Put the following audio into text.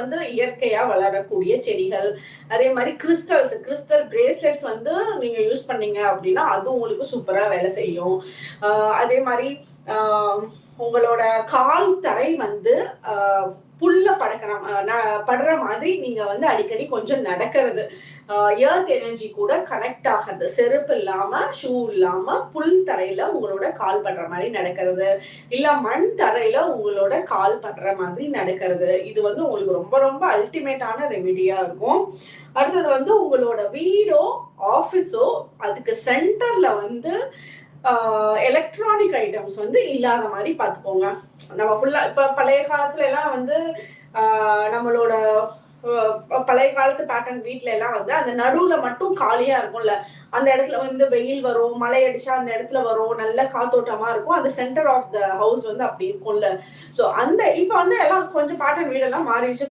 வந்து இயற்கையா வளரக்கூடிய செடிகள். அதே மாதிரி கிறிஸ்டல் பிரேஸ்லெட்ஸ் வந்து நீங்க யூஸ் பண்ணீங்க அப்படின்னா அது உங்களுக்கு சூப்பரா வேலை செய்யும். அதே மாதிரி உங்களோட கால் தரை வந்து புல்ல படுற மாதிரி நீங்க வந்து அடிக்கடி கொஞ்சம் நடக்கிறது, எர்த் எனர்ஜி கூட கனெக்ட் ஆகிறது. செருப்பு இல்லாம ஷூ இல்லாம புல் தரையில உங்களோட கால் படுற மாதிரி நடக்கிறது, இல்ல மண் தரையில உங்களோட கால் படுற மாதிரி நடக்கிறது. இது வந்து உங்களுக்கு ரொம்ப ரொம்ப அல்டிமேட்டான ரெமிடியா இருக்கும். அடுத்தது வந்து உங்களோட வீடோ ஆபீஸோ அதுக்கு சென்டர்ல வந்து எலக்ட்ரானிக் ஐட்டம்ஸ் வந்து இல்லாத மாதிரி பார்த்துக்கோங்க. நம்ம ஃபுல்லா இப்ப பழைய காலத்துல எல்லாம் வந்து நம்மளோட பழைய காலத்து பேட்டர்ன் வீட்ல எல்லாம் வந்து அந்த நடுவுல மட்டும் காலியா இருக்கும்ல, அந்த இடத்துல வந்து வெயில் வரும், மழை அடிச்சா அந்த இடத்துல வரும், நல்ல காத்தோட்டமா இருக்கும். அந்த சென்டர் ஆஃப் த ஹவுஸ் வந்து அப்படி இருக்கும்ல. சோ அந்த இப்ப வந்து எல்லாம் கொஞ்சம் பேட்டர்ன் வீடெல்லாம் மாறிடுச்சு.